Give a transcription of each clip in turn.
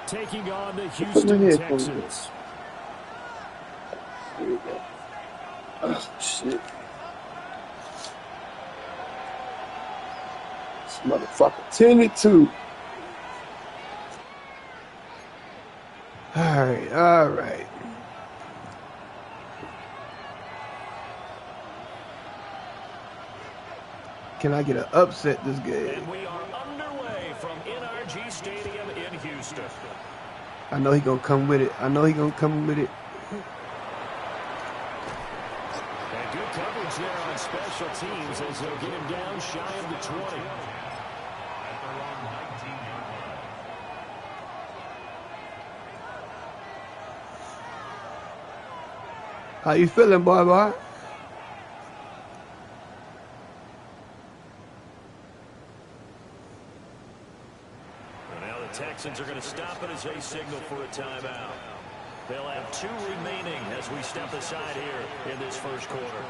taking on the Houston Texans. Here we go. Oh, shit. This motherfucker 10-2. All right. Can I get an upset this game? And we are underway from NRG Stadium in Houston. I know he gonna come with it. And good coverage there on special teams as they'll get him down shy of the 20. How you feeling, boy? Now the Texans are going to stop it as they signal for a timeout. They'll have 2 remaining as we step aside here in this first quarter.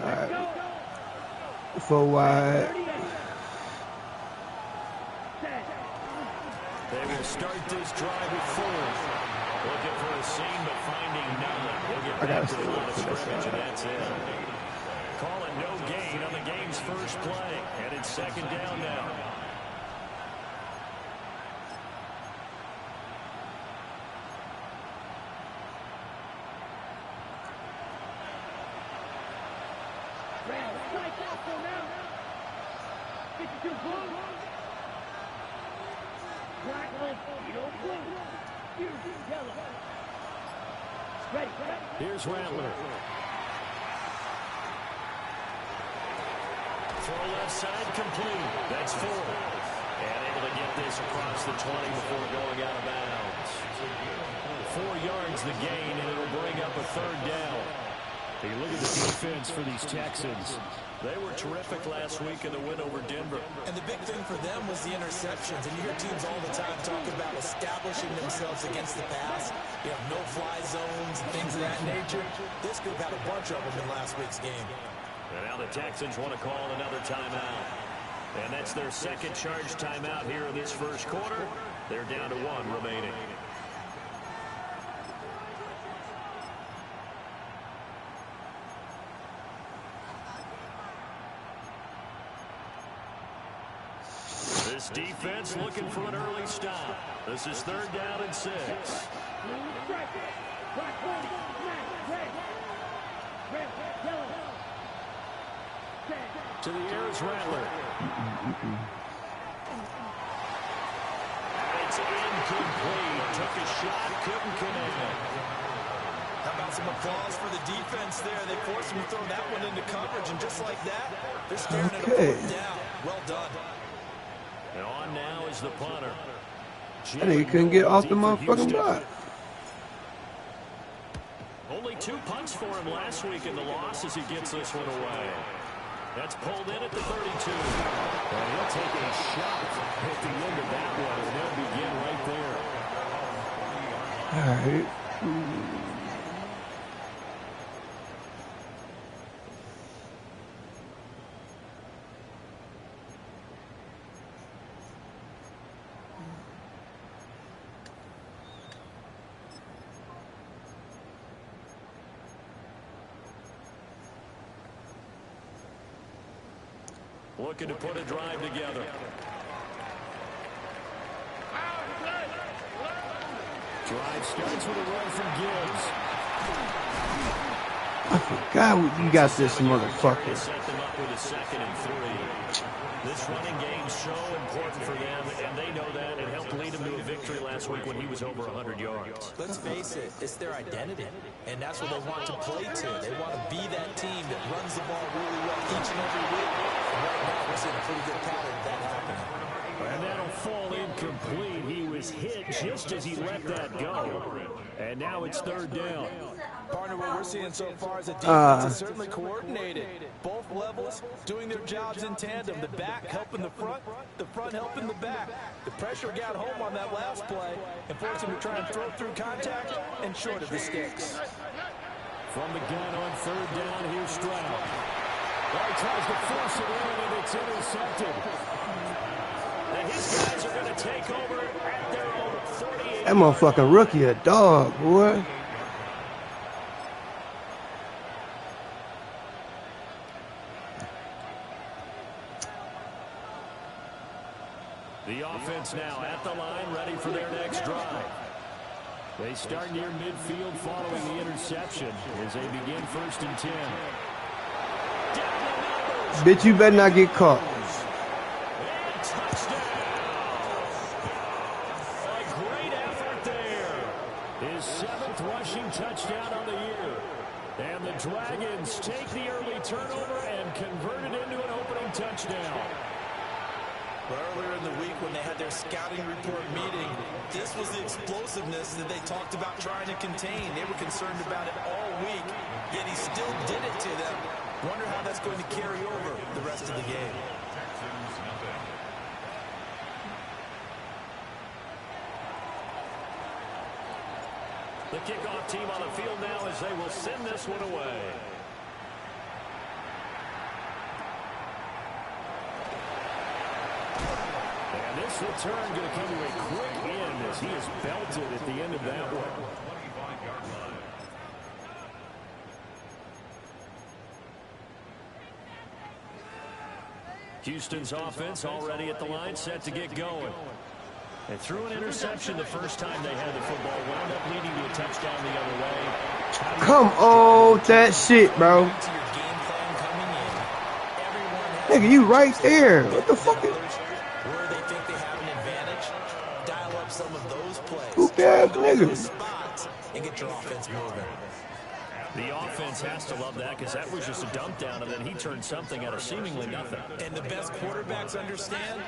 All right. 4 wide. They will start this drive with 4. Looking for a seam, but finding none. He'll get back to the line of scrimmage, and that's it. Calling no gain on the game's first play, and it's second down now. Here's Rattler. Throw left side complete. That's 4. And able to get this across the 20 before going out of bounds. 4 yards the gain, and it'll bring up a third down. Take a look at the defense for these Texans. They were terrific last week in the win over Denver. And the big thing for them was the interceptions. And you hear teams all the time talk about establishing themselves against the pass. You have no-fly zones and things of that nature. This group had a bunch of them in last week's game. And now the Texans want to call another timeout. And that's their second charge timeout here in this first quarter. They're down to 1 remaining. This defense looking for an early stop. This is 3rd down and 6. To the air is Rattler. It's incomplete. Took a shot, couldn't connect. How about some applause for the defense there? They forced him to throw that one into coverage, and just like that, they're staring at a 4th down. Well done. And on now is the punter. I think he couldn't get off the motherfucking block. Only 2 punts for him last week in the loss as he gets this one away. That's pulled in at the 32. And he'll take a shot at the end of that one, and they'll begin right there. All right. Looking to put a drive together. Drive starts with a run from Gibbs. I forgot you got this motherfucker. Set them up with a 2nd and 3. This running game's so important for them, and they know that. It helped lead them to a victory last week when he was over 100 yards. Let's face it, it's their identity, and that's what they want to play to. They want to be that team that runs the ball really well each and every week. And right now, we're seeing a pretty good pattern of that happening. And that'll fall incomplete. He was hit just as he let that go. And now it's 3rd down. Partner, what we're seeing so far is a defense is certainly coordinated. Both levels doing their jobs in tandem. The back helping the front helping the back. The pressure got home on that last play and forced him to try and throw through contact and short of the sticks. From the gun on third down, here's Stroud. Well, he tries to force it in, and it's intercepted. And his guys are going to take over at their own 48. That motherfucking rookie a dog, boy. The offense now at the line, ready for their next drive. They start near midfield following the interception as they begin 1st and 10. Bitch, you better not get caught. And touchdown! A great effort there. His 7th rushing touchdown on the year. And the Dragons take the early turnover and convert it into an opening touchdown. But earlier in the week when they had their scouting report meeting, this was the explosiveness that they talked about trying to contain. They were concerned about it all week, yet he still did it to them. Wonder how that's going to carry over the rest of the game. The kickoff team on the field now as they will send this one away. And this return going to come to a quick end as he is belted at the end of that one. Houston's offense already at the line, set to get going. They threw an interception the first time they had the football, wound up leading to a touchdown the other way. Come on, that shit, bro. Nigga, you right there. What the fuck? Where they think they have an advantage, dial up some of those plays. Whoop ass niggas. Spots and get your offense moving. The offense has to love that because that was just a dump down, and then he turned something out of seemingly nothing. And the best quarterbacks understand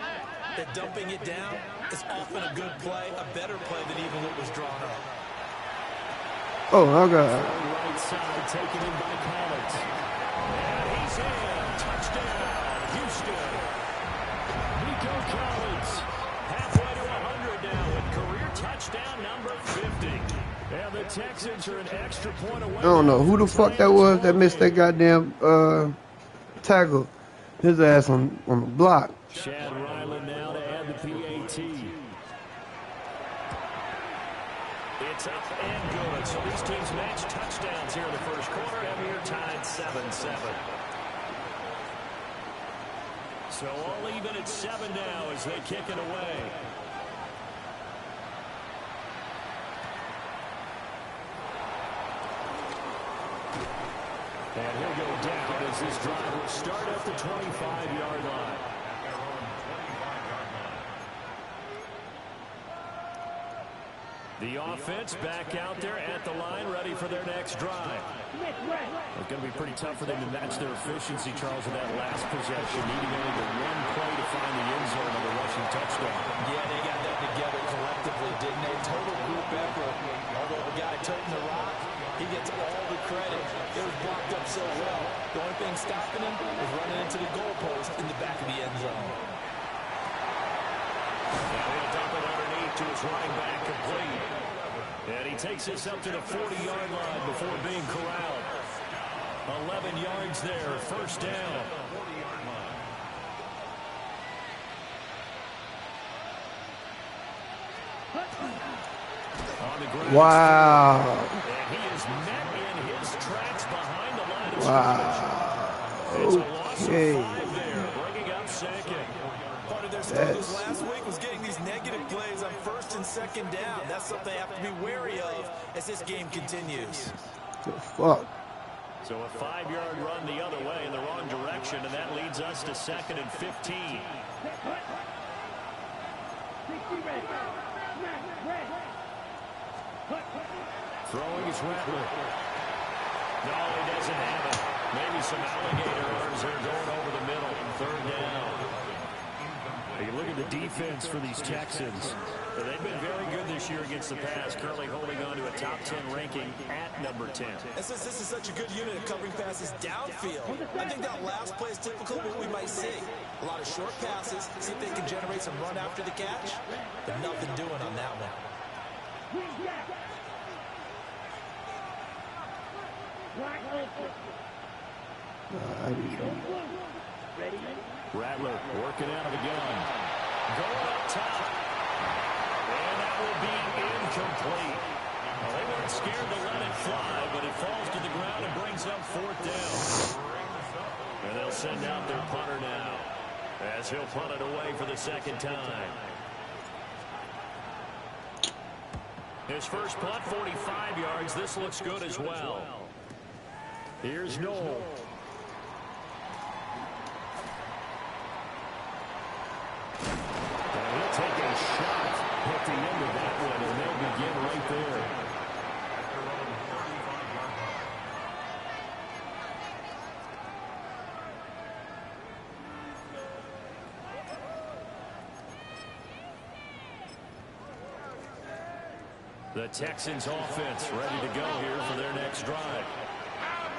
that dumping it down is often a good play, a better play than even what was drawn up. Oh, my God. Right side taken in by Collins. And he's in. Touchdown, Houston. Nico Collins, halfway to 100 now with career touchdown number 50. And the Texans are an extra point away. I don't know who the fuck that was that missed that goddamn tackle. His ass on the block. Chad Ryland now to add the PAT. It's up and good. So these teams match touchdowns here in the first quarter, and we are tied 7-7. So all even at 7 now as they kick it away. And he'll go down as this drive will start at the 25-yard line. The offense back out there at the line, ready for their next drive. It's going to be pretty tough for them to match their efficiency, Charles, in that last possession, needing only the one play to find the end zone on the rushing touchdown. Yeah, they got that together collectively, didn't they? Total group effort. Although the guy toting the rock, he gets all the credit. It was blocked up so well. The only thing stopping him was running into the goalpost in the back of the end zone. Now he'll dump it underneath to his running back, complete. And he takes this up to the 40-yard line before being corralled. 11 yards there, first down. On the ground. Wow. And he is met in his tracks behind the line of Wow. It's a loss of Okay. 5 there, bringing up second. Part of their struggles last week was getting these negative plays on 1st and 2nd down. That's something they have to be wary of as this game continues. The fuck? So a 5-yard run the other way in the wrong direction, and that leads us to 2nd and 15. Throwing is Rattler. No, he doesn't have it. Maybe some alligator arms there going over the middle. 3rd down. You look at the defense for these Texans. They've been very good this year against the pass, currently holding on to a top 10 ranking at number 10. And since this is such a good unit of covering passes downfield, I think that last play is typical of what we might see. A lot of short passes, see if they can generate some run after the catch, but nothing doing on that one. Rattler working out of the gun. Going up top. And that will be incomplete. Well, they weren't scared to let it fly, but it falls to the ground and brings up 4th down. And they'll send out their punter now, as he'll punt it away for the 2nd time. His first punt, 45 yards. This looks good as well. Here's Noel. And he'll take a shot at the end of that one, and they'll begin right there. The Texans offense ready to go here for their next drive.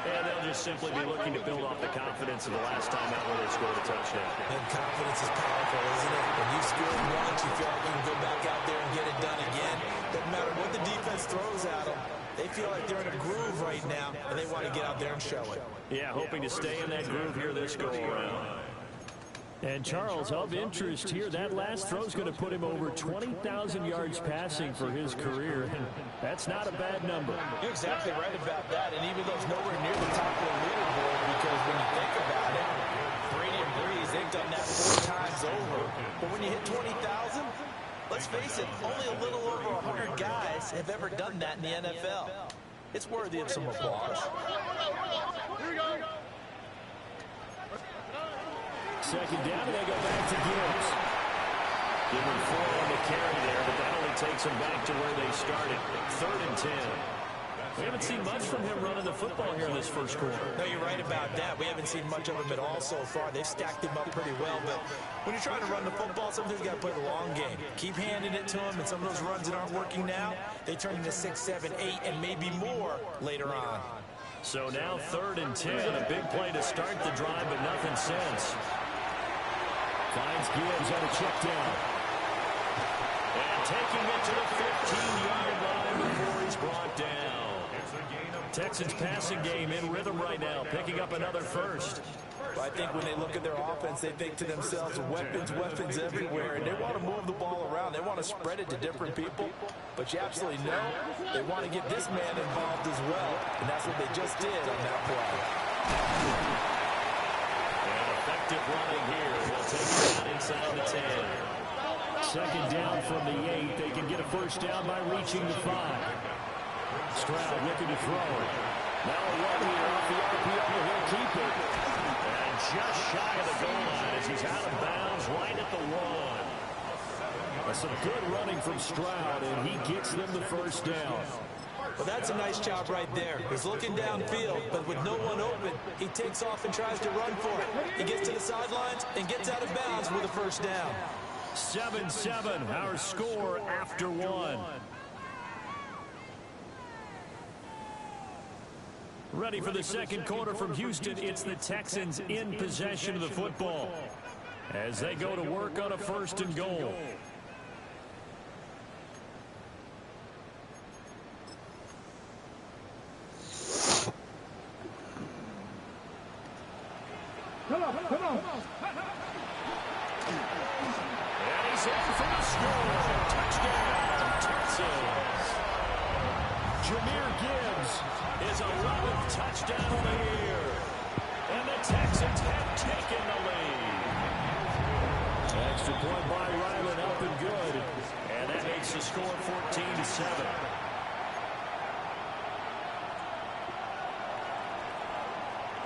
And they'll just simply be looking to build off the confidence of the last time out where they scored a touchdown. And confidence is powerful, isn't it? When you score once, you feel like you can go back out there and get it done again. Doesn't matter what the defense throws at them. They feel like they're in a groove right now, and they want to get out there and show it. Yeah, hoping to stay in that groove here this go-around. And Charles, of interest here, that last throw is going to put him over 20,000 yards passing for his career. And that's not a bad number. You're exactly right about that. And even though it's nowhere near the top of the leaderboard, because when you think about it, Brady and Breeze, they've done that 4 times over. But when you hit 20,000, let's face it, only a little over 100 guys have ever done that in the NFL. It's worthy of some applause. Here we go. 2nd down, and they go back to Gibbs. Give him 4 on the carry there, but that only takes them back to where they started. 3rd and 10. We haven't seen much from him running the football here in this first quarter. No, you're right about that. We haven't seen much of him at all so far. They've stacked him up pretty well, but when you're trying to run the football, sometimes you got to play the long game. Keep handing it to him, and some of those runs that aren't working now, they turn into 6, 7, 8, and maybe more later on. So now 3rd and 10, a big play to start the drive, but nothing since. Finds Gibbs on a check down. And taking it to the 15-yard line before he's brought down. Texans passing game in rhythm right now, picking up another first. Well, I think when they look at their offense, they think to themselves, weapons everywhere, and they want to move the ball around. They want to spread it to different people, but you absolutely know they want to get this man involved as well, and that's what they just did on that play. Effective running here. They'll take it out inside the 10. 2nd down from the 8. They can get a first down by reaching the 5. Stroud looking to throw. Now a run here off the RPO, but he'll keep it. And just shy of the goal line as he's out of bounds right at the 1. Some good running from Stroud, and he gets them the first down. Well, that's a nice job right there. He's looking downfield, but with no one open, he takes off and tries to run for it. He gets to the sidelines and gets out of bounds with a first down. 7-7, our score after 1. Ready for the 2nd quarter from Houston. It's the Texans in possession of the football as they go to work on a 1st and goal. Come on. And he's in for the score. Touchdown, Texans. Jahmyr Gibbs is 11th touchdown of the year. And the Texans have taken the lead. Extra point by Ryland up and good. And that makes the score 14-7.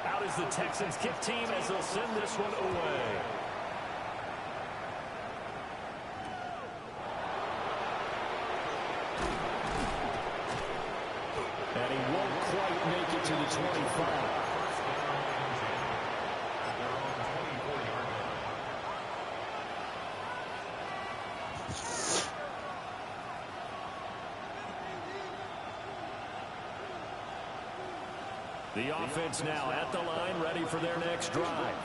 Out is the Texans kick team as they'll send this one away. And he won't quite make it to the 25. The offense now at the line, ready for their next drive.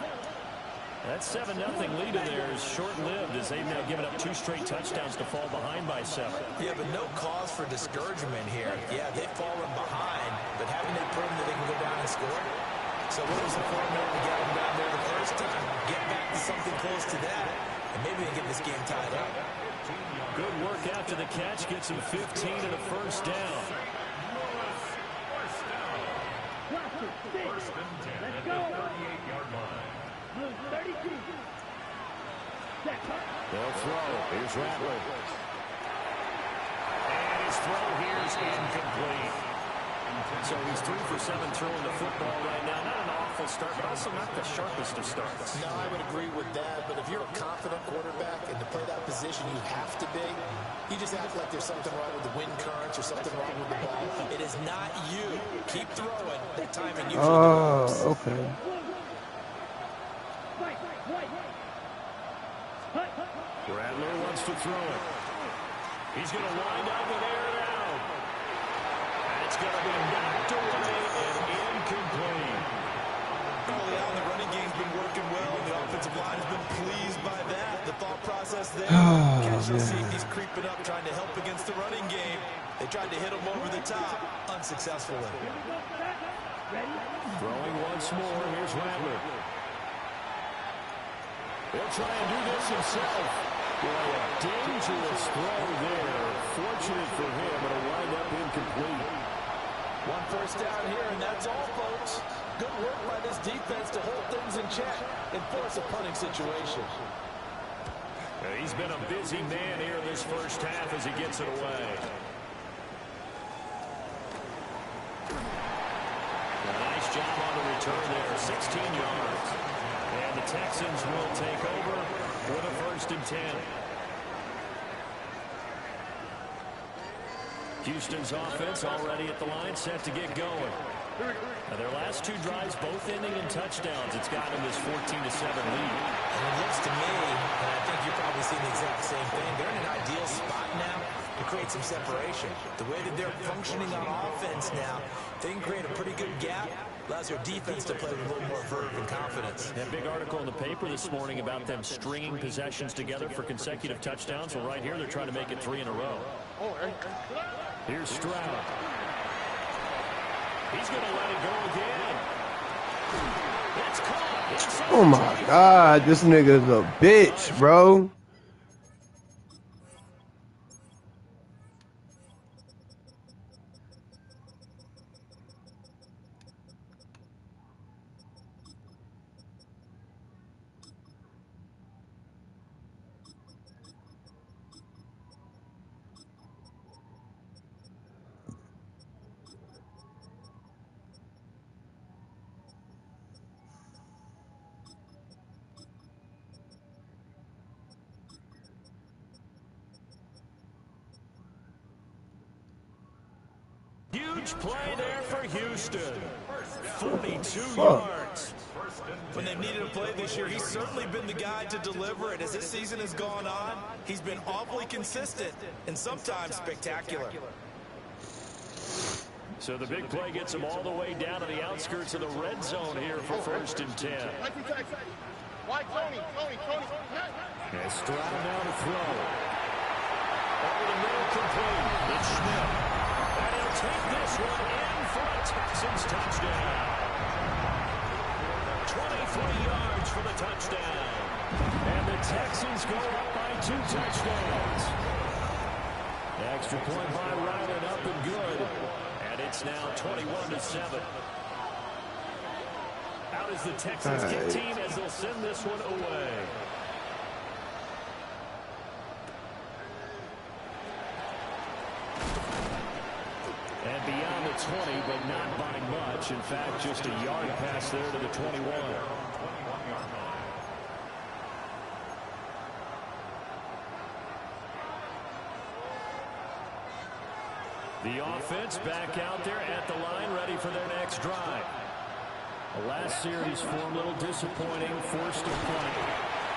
That 7-0 lead of theirs short-lived as they've now given up 2 straight touchdowns to fall behind by 7. Yeah, but no cause for discouragement here. Yeah, they've fallen behind, but haven't they proven that they can go down and score? So what was the formula to get them down there the first time? Get back to something close to that, and maybe they get this game tied up. Good work after the catch. Gets him 15 and a first down. First and 10 at the 38-yard line. 32. They'll throw. Here's Rattler. And his throw here is incomplete. So he's 3 for 7 throwing the football right now. Not an awful start, but also not the sharpest of starts. No, I would agree with that. But if you're a confident quarterback and to play that position, you have to be. You just act like there's something wrong with the wind currents or something wrong with the ball. It is not you. Keep throwing. That timing usually develops. Okay. Rattler wants to throw it. He's going to wind up and air it out. That's going to be knocked away and incomplete. Early on, the running game's been working well, and the offensive line has been pleased by that. The thought process there, casual safeties creeping up, trying to help against the running game. They tried to hit him over the top, unsuccessfully. Throwing once more. Here's Rattler. He'll try and do this himself. Boy, a dangerous throw there. Fortunate for him, but it'll wind up incomplete. 1 first down here, and that's all, folks. Good work by this defense to hold things in check and force a punting situation. He's been a busy man here this first half as he gets it away. A nice job on the return there, 16 yards. And the Texans will take over with a 1st and 10. Houston's offense already at the line, set to get going. Now their last 2 drives, both ending in touchdowns. It's got them this 14-7 lead. And it looks to me, and I think you're probably seeing the exact same thing, they're in an ideal spot now to create some separation. The way that they're functioning on offense now, they can create a pretty good gap. Allows their defense to play with a little more verve and confidence. That big article in the paper this morning about them stringing possessions together for consecutive touchdowns. Well, right here, they're trying to make it 3 in a row. Here's Stroud. He's going to let it go again. It's caught. Oh my God, this nigga's a bitch, bro. Huge play there for Houston. 42 yards. When they've needed a play this year, he's certainly been the guy to deliver it. As this season has gone on, he's been awfully consistent and sometimes spectacular. So the big play gets him all the way down to the outskirts of the red zone here for 1st and 10. And Stroud now to throw. Over the middle, complete. It's Schmidt. And he'll take this one in for a Texans touchdown. 23 yards for the touchdown. And the Texans go up by 2 touchdowns. Extra point by Ryland, up and good. And it's now 21-7. Out is the Texans kick team as they'll send this one away. And beyond the 20, but not by much. In fact, just a yard pass there to the 21. The offense back out there at the line, ready for their next drive. The last series form a little disappointing, forced to punt.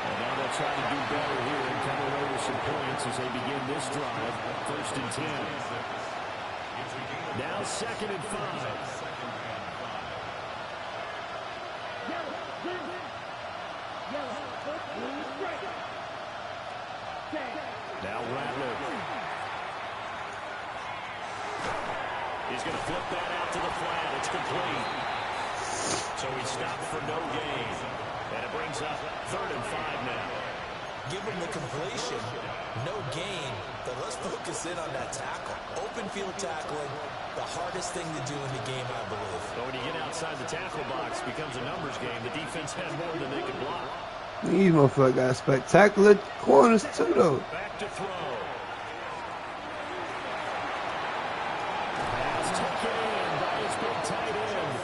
And now they'll try to do better here and come away with some points as they begin this drive. 1st and 10. Now 2nd and 5. Now Rattler. He's going to flip that out to the flat. It's complete. So he stopped for no gain. And it brings up 3rd and 5 now. Give him the completion, no gain, but let's focus in on that tackle. Open field tackling, the hardest thing to do in the game, I believe. But when you get outside the tackle box, it becomes a numbers game. The defense had more than they could block. These motherfuckers got spectacular corners too, though. Back to throw. Pass taken in by his big tight end.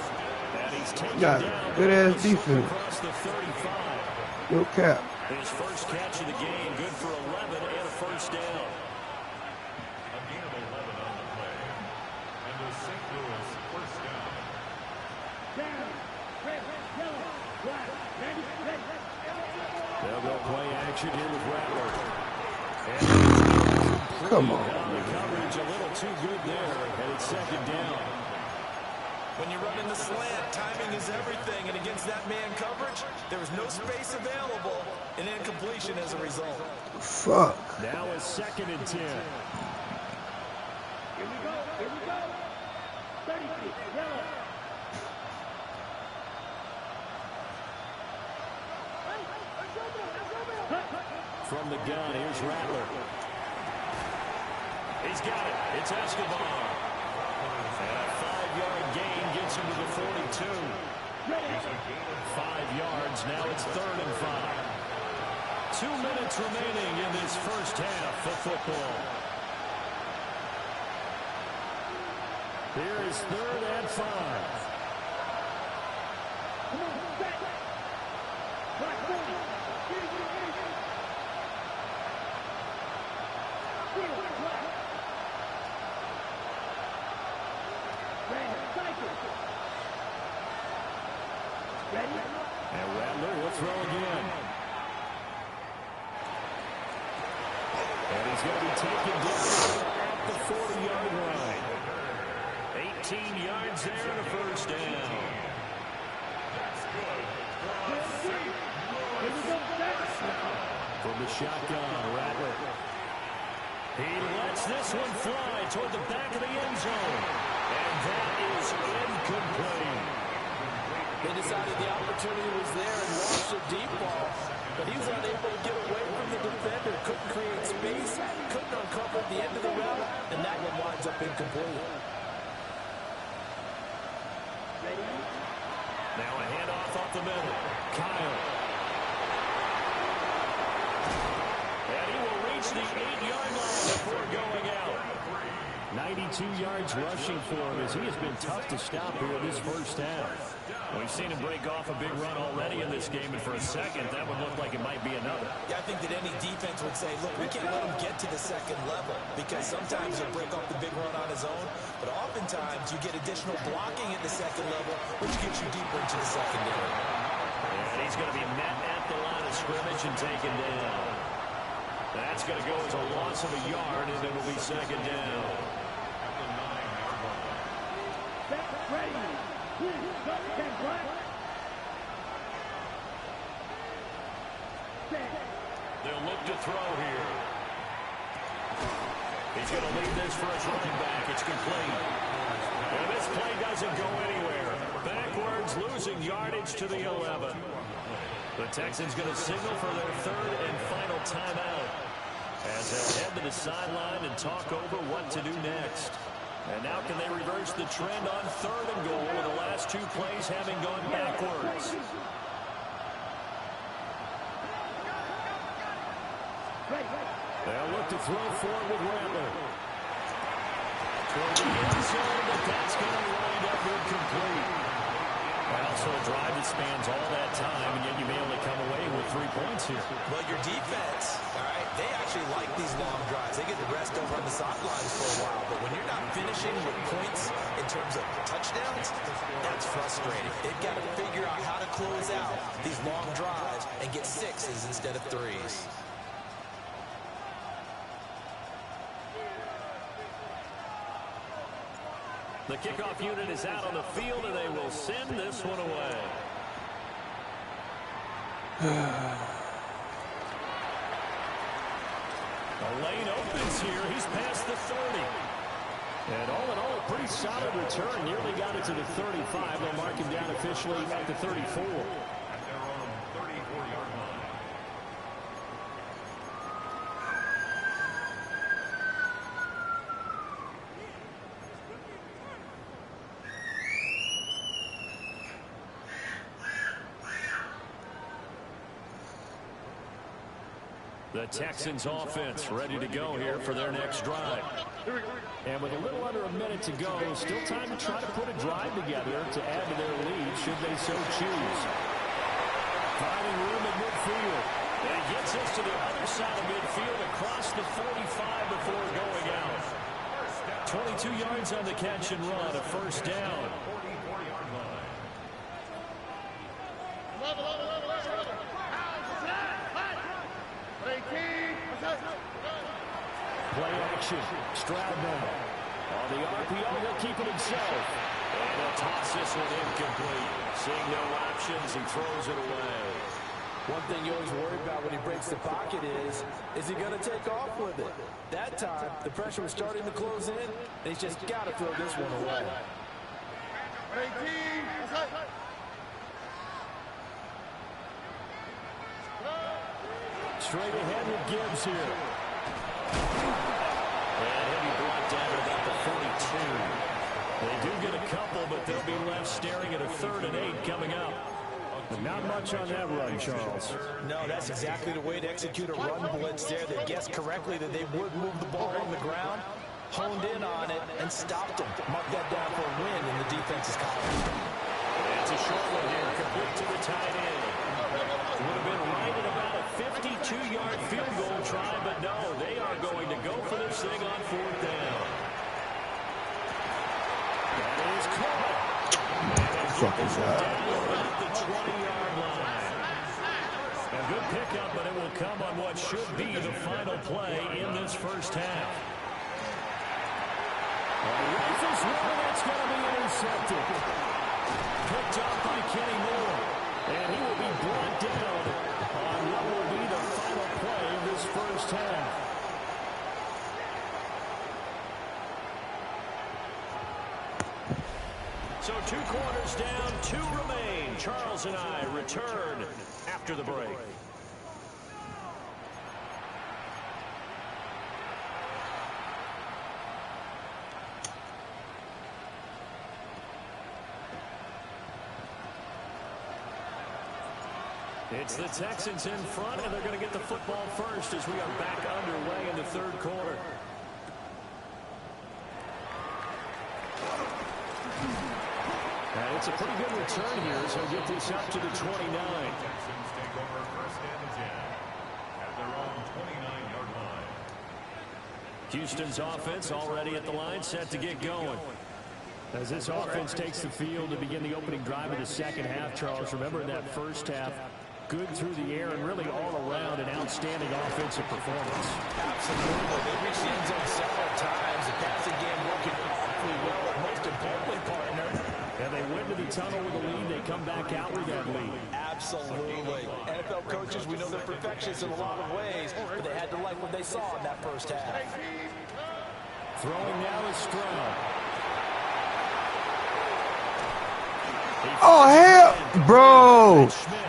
And he's taken Got down. good ass defense. Across the 35. No cap. His first catch of the game, good for 11 and a first down. A gain of 11 on the play. And the St. Louis first down. They'll go play action here with Rattler. Come on. The coverage a little too good there, and it's 2nd down. When you run in the slant, timing is everything, and against that man coverage, there was no space available, and incompletion as a result. Fuck. Now a 2nd and 10. From the gun, here's Rattler. He's got it. It's Escobar. And a 5-yard gain gets him to the 42. 5 yards. Now it's 3rd and 5. 2 minutes remaining in this first half of football. Here is 3rd and 5. And Rattler will throw again. And he's going to be taken down at the 40-yard line. 18 yards there and a first down. From the shotgun, Rattler. He lets this one fly toward the back of the end zone. And that is incomplete. They decided the opportunity was there and launched a deep ball, but he was unable to get away from the defender, couldn't create space, couldn't uncover the end of the route, and that one winds up incomplete. Now a handoff off the middle. Kyle. And he will reach the 8-yard line before going out. 92 yards rushing for him as he has been tough to stop here in this first half. We've seen him break off a big run already in this game, and for a second, that would look like it might be another. Yeah, I think that any defense would say, look, we can't let him get to the 2nd level, because sometimes he'll break off the big run on his own, but oftentimes you get additional blocking at the 2nd level, which gets you deeper into the secondary. And he's going to be met at the line of scrimmage and taken down. That's going to go as a loss of a yard, and it'll be 2nd down. They'll look to throw here. He's going to leave this for his running back. It's complete. And this play doesn't go anywhere. Backwards, losing yardage to the 11. The Texans going to signal for their 3rd and final timeout as they'll head to the sideline and talk over what to do next. And now can they reverse the trend on 3rd and goal with the last 2 plays having gone backwards? They'll look to throw forward with Rattler. Toward the end zone, but that's going to wind up incomplete. Well, so a drive that spans all that time, and yet you may only come away with 3 points here. Well, your defense, all right, they actually like these long drives. They get to rest over on the sidelines for a while, but when you're not finishing with points in terms of touchdowns, that's frustrating. They've got to figure out how to close out these long drives and get 6s instead of 3s. The kickoff unit is out on the field, and they will send this one away. lane opens here. He's past the 30. And all in all, a pretty solid return. Nearly got it to the 35. They'll mark him down officially at the 34. At their own 34-yard line. The Texans offense ready to go here for their next drive. And with a little under a minute to go, still time to try to put a drive together to add to their lead should they so choose. Finding room at midfield. And it gets us to the other side of midfield across the 45 before going out. 22 yards on the catch and run, a first down. 44-yard line. Play action. Stroud now. On the RPO, he'll keep it himself. And he'll toss this one incomplete. Seeing no options, he throws it away. One thing you always worry about when he breaks the pocket is he going to take off with it? That time, the pressure was starting to close in, and he's just got to throw this one away. Straight ahead with Gibbs here. And he'll be brought down to about the 42. They do get a couple, but they'll be left staring at a 3rd and 8 coming up. Not much on that run, Charles. No, that's exactly the way to execute a run blitz there. They guessed correctly that they would move the ball on the ground, honed in on it, and stopped them. Mark that down for a win in the defense's column. It's a short one here, complete to the tight end. Would have been right at about a 52-yard field goal try, but no, they are going to go for this thing on 4th down. That is caught. Fucking God. About the 20-yard line. A good pickup, but it will come on what should be the final play in this first half. Rifles one, it's going to be intercepted. Picked up by Kenny Moore. And he will be brought down on what will be the final play of this first half. So 2 quarters down, 2 remain. Charles and I return after the break. It's the Texans in front, and they're going to get the football first as we are back underway in the 3rd quarter. And it's a pretty good return here, so he'll get this up to the 29. Texans take over 1st and 10 at their own 29-yard line. Houston's offense already at the line, set to get going. As this offense takes the field to begin the opening drive of the second half, Charles, remember in that first half, good through the air and really all around an outstanding offensive performance. Absolutely. They reached the end zone several times. The passing game working awfully well. Most importantly, partner. And they went to the tunnel with a lead. They come back out with that lead. Absolutely. NFL coaches, we know they're perfectionists in a lot of ways, but they had to like what they saw in that first half. Throwing now is Stroud. Oh, hell, bro. Schmidt.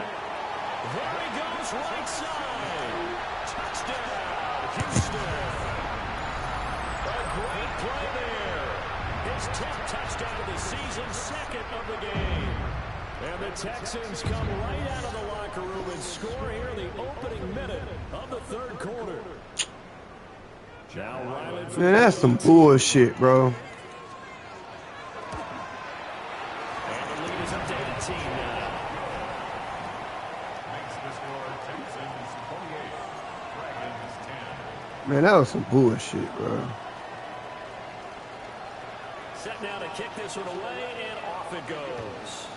There he goes, right side. Touchdown, Houston. A great play there. His 10th touchdown of the season, 2nd of the game. And the Texans come right out of the locker room and score here in the opening minute of the 3rd quarter. Now Ryland. Man, that's some bullshit, bro. And the lead is up to 18 now. Makes the score Texans 28, Dragons 10. Man, that was some bullshit, bro. Set now to kick this one away, and off it goes.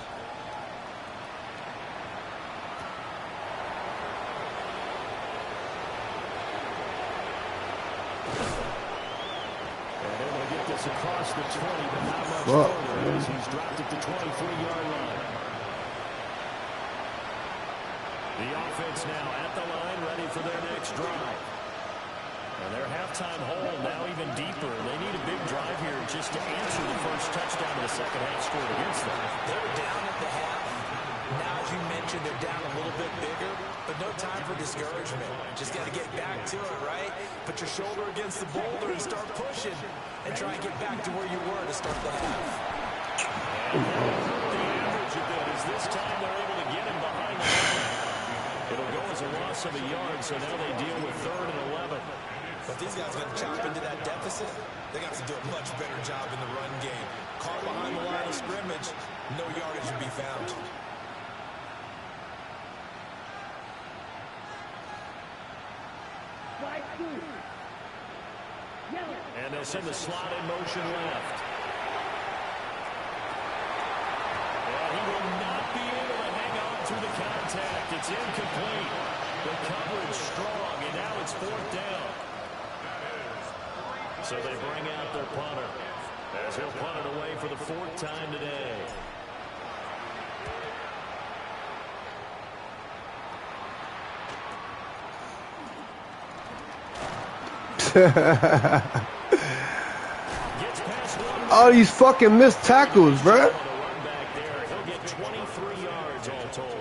And able to get this across the 20, but not much further as he's dropped at the 23-yard line. The offense now at the line, ready for their next drive. And their halftime hole now even deeper. They need a big drive here just to answer the first touchdown of the second half scored against them. They were down at the half. Now, as you mentioned, they're down a little bit bigger, but no time for discouragement. Just got to get back to it, right? Put your shoulder against the boulder and start pushing and try and get back to where you were to start the half. And the average of it is this time they're able to get him behind the line. It'll go as a loss of a yard, so now they deal with 3rd and 11. But these guys are going to chop into that deficit. They got to do a much better job in the run game. Caught behind the line of scrimmage, no yardage would be found. And they'll send the slot in motion left. And he will not be able to hang on through the contact. It's incomplete. The coverage strong, and now it's 4th down. So they bring out their punter, as he'll punt it away for the 4th time today. All these fucking missed tackles, bro. He'll get 23 yards all told.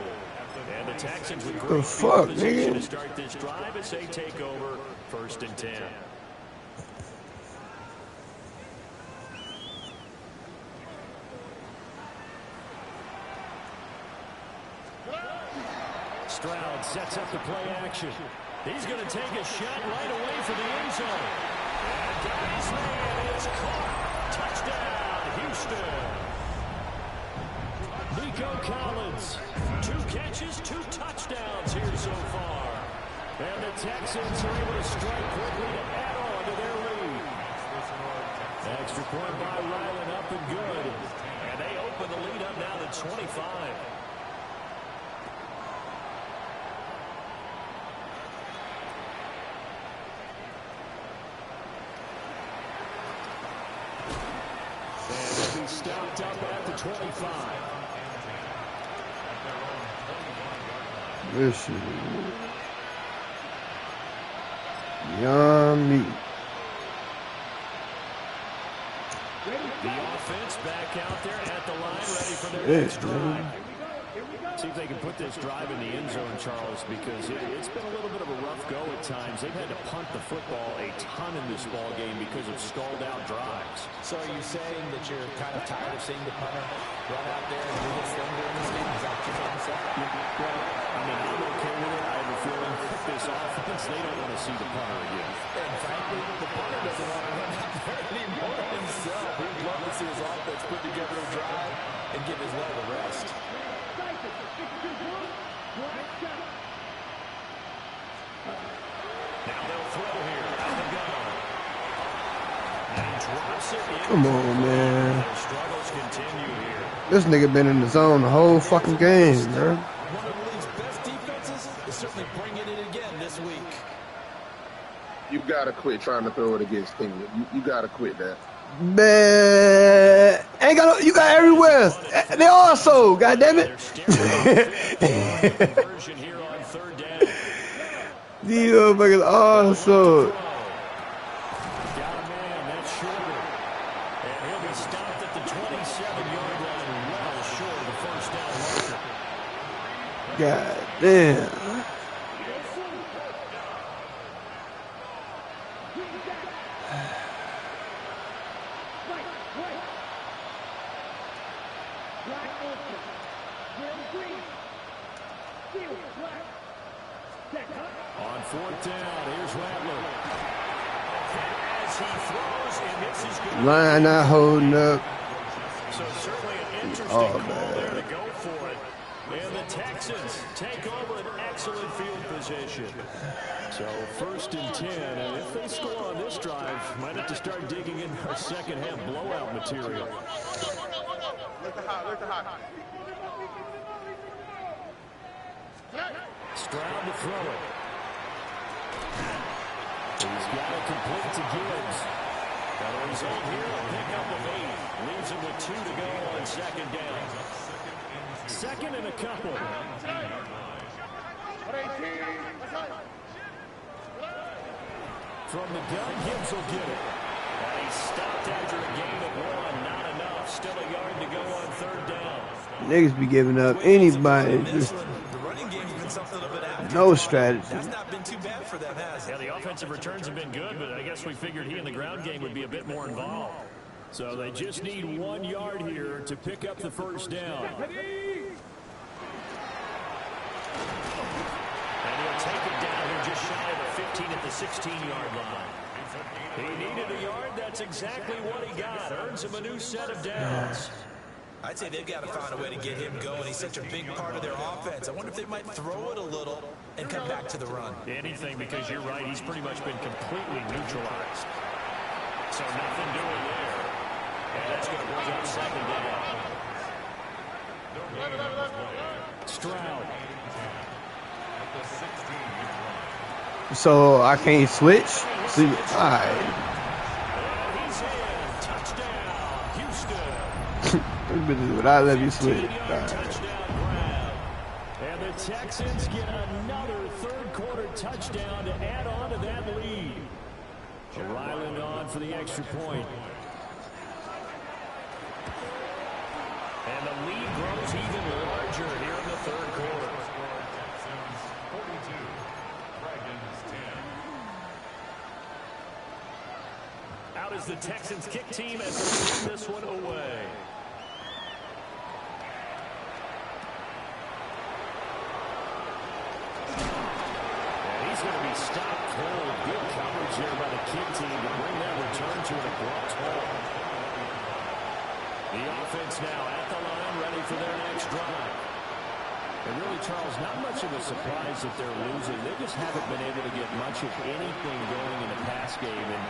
And the Texans with great The fuck, position to nigga? start this drive as they take over 1st and 10. Stroud sets up the play action. He's going to take a shot right away for the end zone. And Guy's man is caught. Touchdown, Houston. Nico Collins, 2 catches, 2 touchdowns here so far. And the Texans are able to strike quickly to add on to their lead. Extra point by Ryland, up and good. And they open the lead up now to 25. Stopped up at the 25. This shit. Yummy. The offense back out there at the line, ready for their next drive. See if they can put this drive in the end zone, Charles, because it's been a little bit of a rough go at times. They've had to punt the football a ton in this ball game because of stalled-out drives. So are you saying that you're kind of tired of seeing the punter run out there and do his thing during this game? Is that what you're trying to say? Well, I mean, I'm okay with it. I have a feeling with this offense, they don't want to see the punter again. And frankly, the punter doesn't want to run out there anymore himself. He'd love to see his offense put together a drive and give his leg a rest. Now they'll throw here. Out the gun. And drops it in. Come on, man. Their struggles continue here. This nigga been in the zone the whole fucking game, bro. One of the league's best defenses is certainly bringing it again this week. You gotta quit trying to throw it against England. You gotta quit that. Man, ain't got no, you got everywhere. They all sold, goddammit. Conversion here on 3rd down. These motherfuckers all sold. Got a man, that's Shedure. And he'll be stopped at the 27-yard line, well short of the 1st down marker. God damn. On 4th down, here's Rattler. As he throws, and this is good. Line not holding up. So certainly an interesting call there to go for it. And the Texans take over an excellent field position. So 1st and 10, and if they score on this drive, might have to start digging in our second half blowout material. Stroud to throw it. He's got it complete to Gibbs. Got a result here, a pickup of 8. Leaves him with 2 to go on 2nd down. 2nd and a couple. From the gun, Gibbs will get it. And he stopped after a gain of 1. Not enough. Still a yard to go on 3rd down. Niggas be giving up anybody. Just The running game's been something of an afterthought. no strategy. That's not been too bad for them, has it? Yeah, the offensive returns have been good, but I guess we figured he in the ground game would be a bit more involved. So they just need 1 yard here to pick up the 1st down. And he'll take it down here just shy of the 15 at the 16-yard line. He needed a yard. That's exactly what he got. Earns him a new set of downs. I'd say they've got to find a way to get him going. He's such a big part of their offense. I wonder if they might throw it a little and come back to the run. Anything, because you're right. He's pretty much been completely neutralized. So nothing doing there. And that's going to bring up 2nd down. Stroud. So I can't switch. See, all right. He's in. Touchdown, Houston. But I let you switch. All right. Touchdown grab. And the Texans get another 3rd quarter touchdown to add on to that lead. Ryland on for the extra point. And the lead grows even larger here in the 3rd quarter. Texans 42, Dragons 10. Out is the Texans kick team as they win this one away. And he's going to be stopped cold. Good coverage here by the kick team to bring that return to an abrupt halt. The offense now at the line, ready for their next drive. And really, Charles, not much of a surprise that they're losing. They just haven't been able to get much of anything going in the pass game. And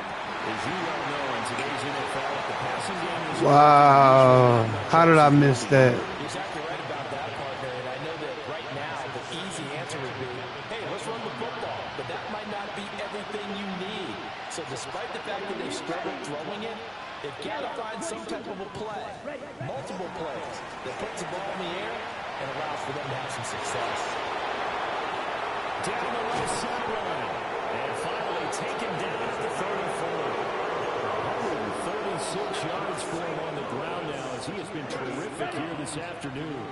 as you well know, in today's NFL, the passing game is... Wow. How did I miss that? You're exactly right about that, partner. And I know that right now the easy answer would be, hey, let's run the football. But that might not be everything you need. So despite the fact that they've struggled throwing it, they've got to find some type of a play, multiple plays, that puts the ball in the air and allows for them to have some success. Down the left sideline. And finally taken down at the 34. 136 yards for him on the ground now as he has been terrific here this afternoon.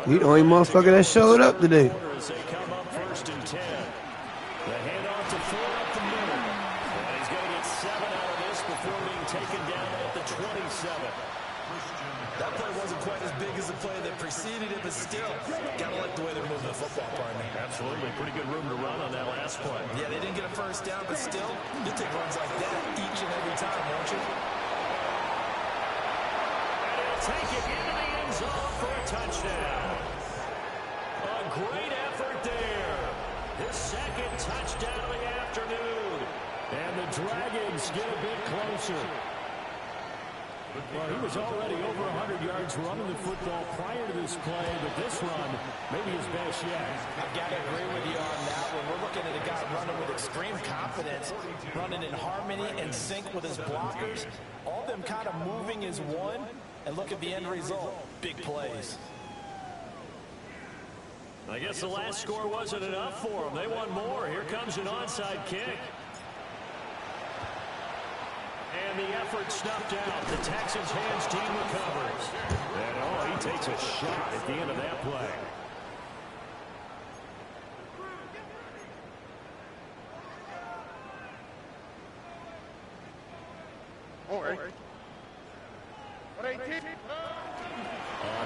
He the only motherfucker that showed up today. As they come up 1st and 10. The handoff to Ford up the middle. And he's going to get 7 out of this before being taken down at the 27. That play wasn't quite as big as the play that preceded it, but still, gotta like the way they're moving the football, partner. Absolutely. Pretty good room to run on that last play. Yeah, they didn't get a 1st down, but still, you'll take runs like that each and every time, won't you? And he'll take it into the end zone for a touchdown. A great effort there. His 2nd touchdown of the afternoon. And the Dragons get a bit closer. Well, he was already over 100 yards running the football prior to this play, but this run may be his best yet. I've got to agree with you on that one. We're looking at a guy running with extreme confidence, running in harmony and sync with his blockers, all of them kind of moving as one, and look at the end result. Big plays. I guess the last score wasn't enough for them. They want more. Here comes an onside kick. And the effort snuffed out. The Texans hands team recovers. And, he takes a shot at the end of that play. All right. On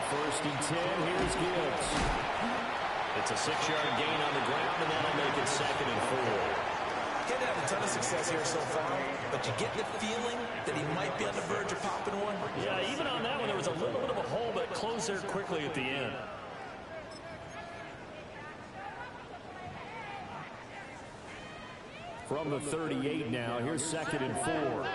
1st and 10, here's Gibbs. It's a 6-yard gain on the ground, and that'll make it 2nd and 4. Didn't have a ton of success here so far, but you get the feeling that he might be on the verge of popping one. Yeah, even on that one, there was a little bit of a hole, but it closed there quickly at the end. From the 38 now, here's 2nd and 4.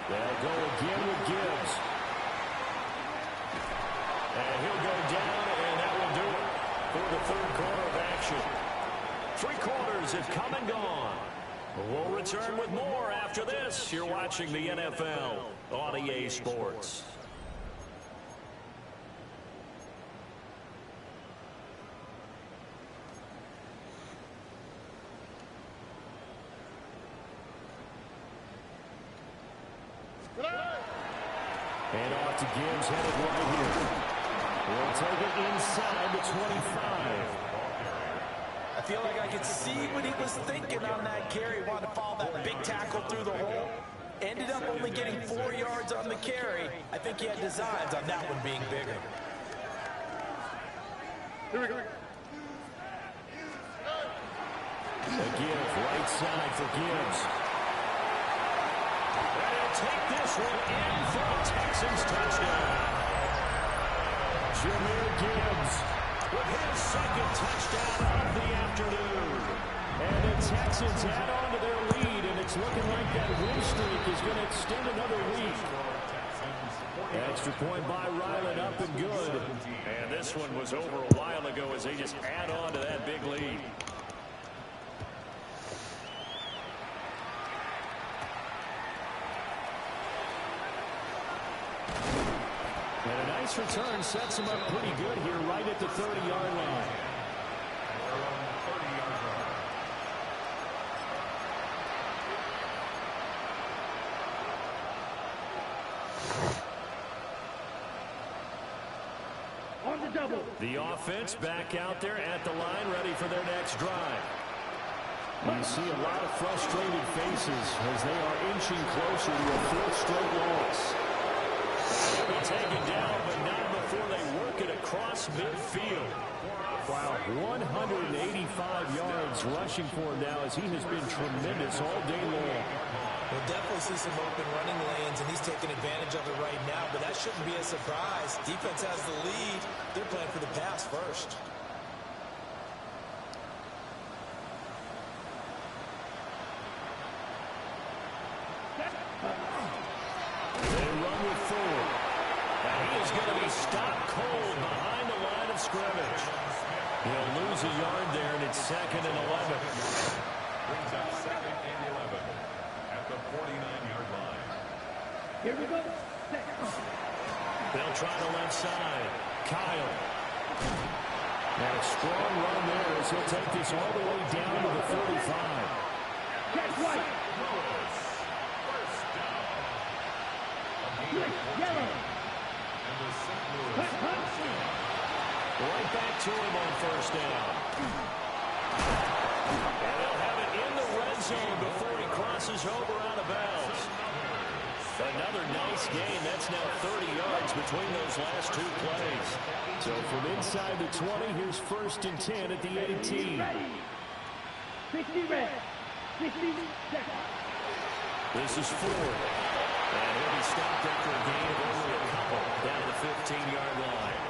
They'll go again with Gibbs. And he'll go down, and that will do it for the 3rd quarter of action. 3 quarters have come and gone. We'll return with more after this. You're watching the NFL on EA Sports. And off to Gibbs, headed right here. We'll take it inside the 25. I feel like I could see what he was thinking on that carry. He wanted to follow that big tackle through the hole. Ended up only getting 4 yards on the carry. I think he had designs on that one being bigger. A give, right side for Gibbs. And he'll take this one in for a Texans touchdown. Jahmyr Gibbs with his second touchdown of the afternoon. And the Texans add on to their lead, and it's looking like that win streak is going to extend another week. Extra point by Ryland, up and good. And this one was over a while ago as they just add on to that big lead. And a nice return sets him up pretty good here right at the 30-yard line. The offense back out there at the line, ready for their next drive. You see a lot of frustrated faces as they are inching closer to a fourth straight loss. They'll be taken down, but not before they work it across midfield. Wow, 185 yards rushing for him now as he has been tremendous all day long. We'll definitely see some open running lanes, and he's taking advantage of it right now, but that shouldn't be a surprise. Defense has the lead. They're playing for the pass first. They run with Ford. And he is going to be stopped cold behind the line of scrimmage. He'll lose a yard there, and it's 2nd and 11. Brings up 2nd and 11 at the 49-yard line. Here we go. They'll try the left side. Kyle. And a strong run there as he'll take this all the way down to the 45. That's right. Yellow. Right back to him on first down. And they'll have it in the red zone before he crosses over out of bounds. Another nice gain. That's now 30 yards between those last two plays. So from inside the 20, here's 1st and 10 at the 18. 60 red. 60 second. This is Ford. And he'll be stopped after a gain of only a couple down the 15-yard line.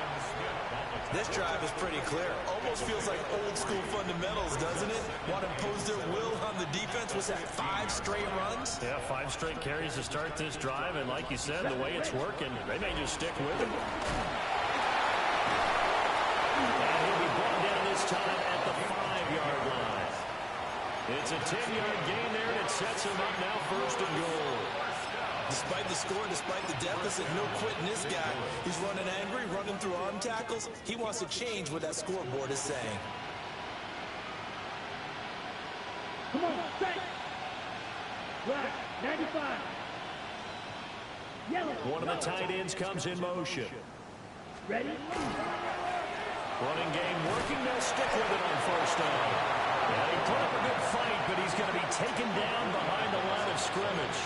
This drive is pretty clear. Almost feels like old school fundamentals, doesn't it? Want to impose their will on the defense. Was that 5 straight runs? Yeah, 5 straight carries to start this drive, and like you said, the way it's working, they may just stick with it. And he'll be brought down this time at the 5-yard line. It's a 10-yard gain there, and it sets him up now 1st and goal. Despite the score, despite the deficit, no quitting this guy. He's running angry, running through arm tackles. He wants to change what that scoreboard is saying. Come on, straight. Black, 95. Yellow. One of the tight ends comes in motion. Ready? Running game working. They'll stick with it on first down. Yeah, he put up a good fight, but he's going to be taken down behind the line of scrimmage.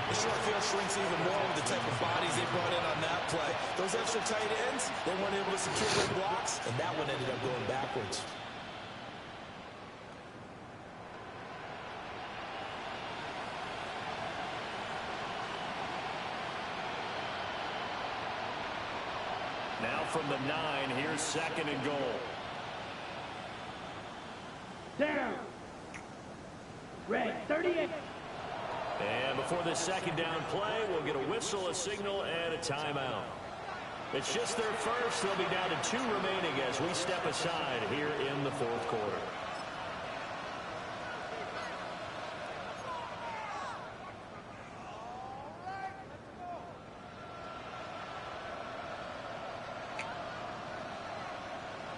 The short field shrinks even more with the type of bodies they brought in on that play. Those extra tight ends, they weren't able to secure their blocks, and that one ended up going backwards. Now from the 9, here's 2nd and goal. Down. Red, 38. And before this 2nd down play, we'll get a whistle, a signal, and a timeout. It's just their first. They'll be down to 2 remaining as we step aside here in the 4th quarter.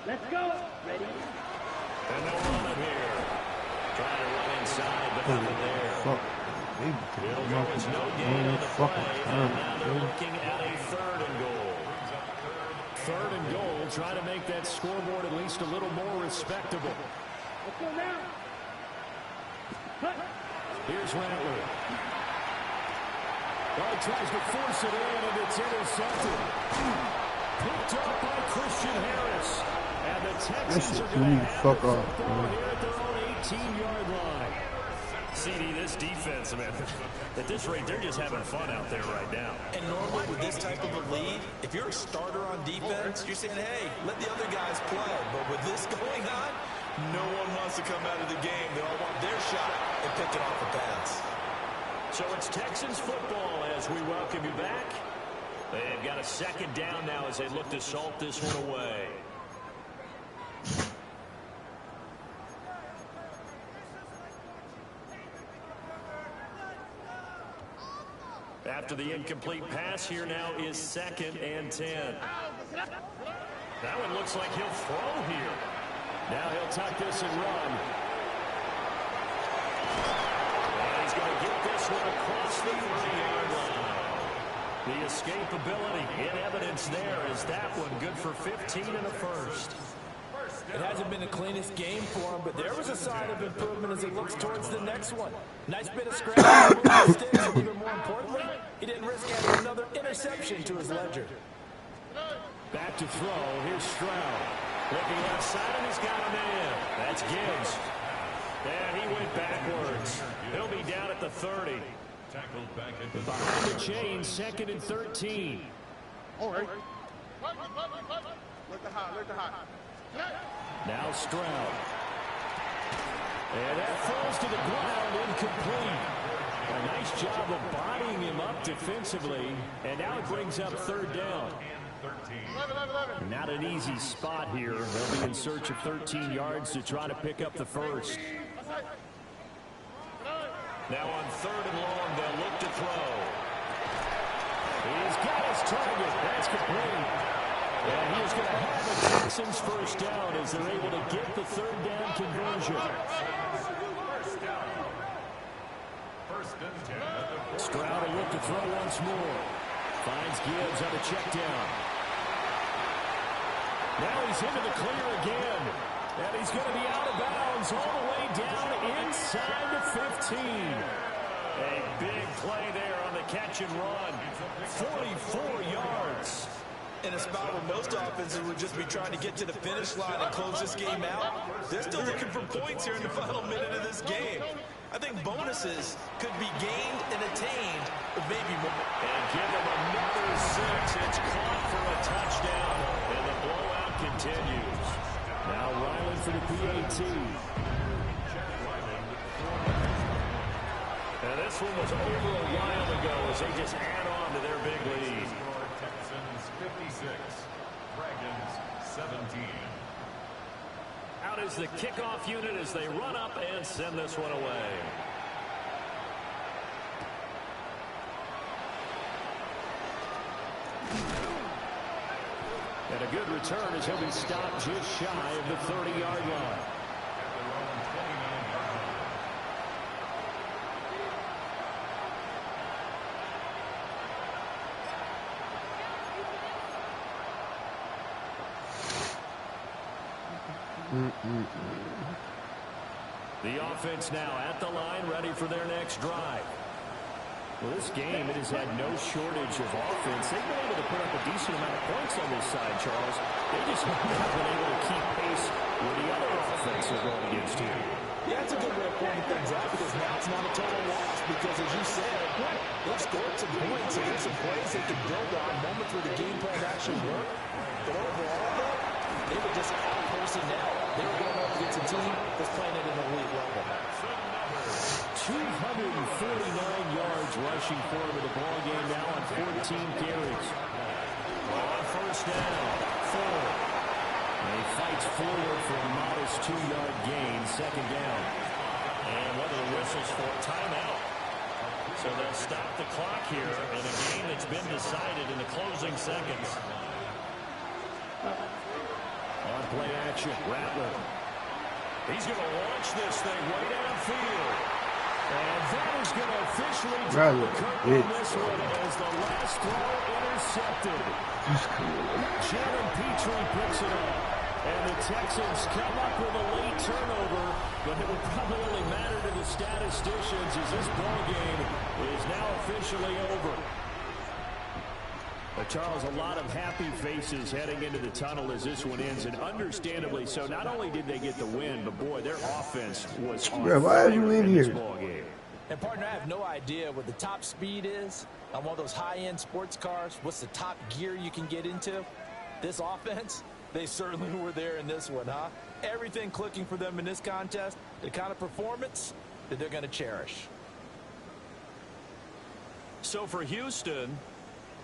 Let's go. Ready? And they'll run it here. Trying to run inside, but nothing there. It'll go as no gain on the play, and now they're looking at a 3rd and goal. 3rd and goal, trying to make that scoreboard at least a little more respectable. Let's go now. Cut. Here's Rattler. Well, tries to force it in, and it's intercepted. Picked up by Christian Harris. And the Texans are going to have the football here at their own 18-yard line. CD, this defense, man, at this rate, they're just having fun out there right now. And normally with this type of a lead, if you're a starter on defense, you're saying, hey, let the other guys play. But with this going on, no one wants to come out of the game. They all want their shot and pick it off the pass. So it's Texans football as we welcome you back. They've got a 2nd down now as they look to salt this one away. After the incomplete pass, here now is 2nd and 10. That one looks like he'll throw here. Now he'll tuck this and run. And he's going to get this one across the 30-yard line. The escapability in evidence there is that one good for 15 and a 1st. It hasn't been the cleanest game for him, but there was a sign of improvement as he looks towards the next one. Nice bit of scratch, mistakes, and even more importantly, he didn't risk adding another interception to his ledger. Back to throw. Here's Stroud. Looking left side, and he's got a man. That's Gibbs. And he went backwards. He'll be down at the 30. Tackled back at the Behind the chains, 2nd and 13. All right. Let the hot. Now Stroud. And that falls to the ground, incomplete. A nice job of bodying him up defensively. And now it brings up 3rd down. Not an easy spot here. They'll be in search of 13 yards to try to pick up the 1st. Now on 3rd and long, they'll look to throw. He's got his target. That's complete. And he is going to have the Texans 1st down as they're able to get the 3rd down conversion. Stroud will look to throw once more. Finds Gibbs on a check down. Now he's into the clear again. And he's going to be out of bounds all the way down inside the 15. A big play there on the catch and run. 44 yards. In a spot where most offenses would just be trying to get to the finish line and close this game out, they're still looking for points here in the final minute of this game. I think bonuses could be gained and attained, but maybe more. And give them another 6. It's caught for a touchdown, and the blowout continues. Now Ryland for the PAT. And this one was over a while ago as they just add on to their big lead. Texans 56, Dragons 17. Out is the kickoff unit as they run up and send this one away. And a good return as he'll be stopped just shy of the 30-yard line. The offense now at the line, ready for their next drive. Well, this game, it has had no shortage of offense. They've been able to put up a decent amount of points on this side, Charles. They just haven't been able to keep pace with the other offense they're going against here. Yeah, that's a good way of pointing things out because now it's not a total loss because, as you said, they've scored some points and there's some plays they can build on, moments where the game plan actually worked. But overall, though, they were just out personnel. They were going up against a team that's playing at an elite level. 249 yards rushing for him in the ball game now on 14 carries. On 1st down, 4. And he fights forward for a modest 2-yard gain, 2nd down. And one of the whistles for a timeout. So they'll stop the clock here in a game that's been decided in the closing seconds. On play action, Rattler. He's going to launch this thing way downfield. And that is going to officially draw Rather the curtain big. on this one as the last throw intercepted. Shannon Petrie picks it up. And the Texans come up with a late turnover, but it will probably only matter to the statisticians as this ball game is now officially over. Charles, a lot of happy faces heading into the tunnel as this one ends, and understandably so. Not only did they get the win, but boy, their offense was on Bro, why are you fire in this here? ball game. And, partner, I have no idea what the top speed is on one of those high-end sports cars. What's the top gear you can get into? This offense, they certainly were there in this one, huh? Everything clicking for them in this contest, the kind of performance that they're going to cherish. So for Houston,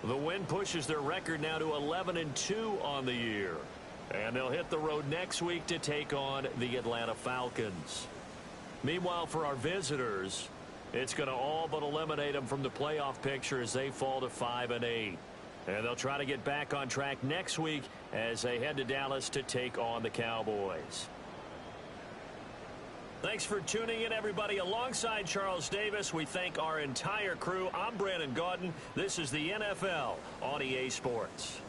the win pushes their record now to 11-2 on the year. And they'll hit the road next week to take on the Atlanta Falcons. Meanwhile, for our visitors, it's going to all but eliminate them from the playoff picture as they fall to 5-8. And they'll try to get back on track next week as they head to Dallas to take on the Cowboys. Thanks for tuning in, everybody. Alongside Charles Davis, we thank our entire crew. I'm Brandon Gaudin. This is the NFL on EA Sports.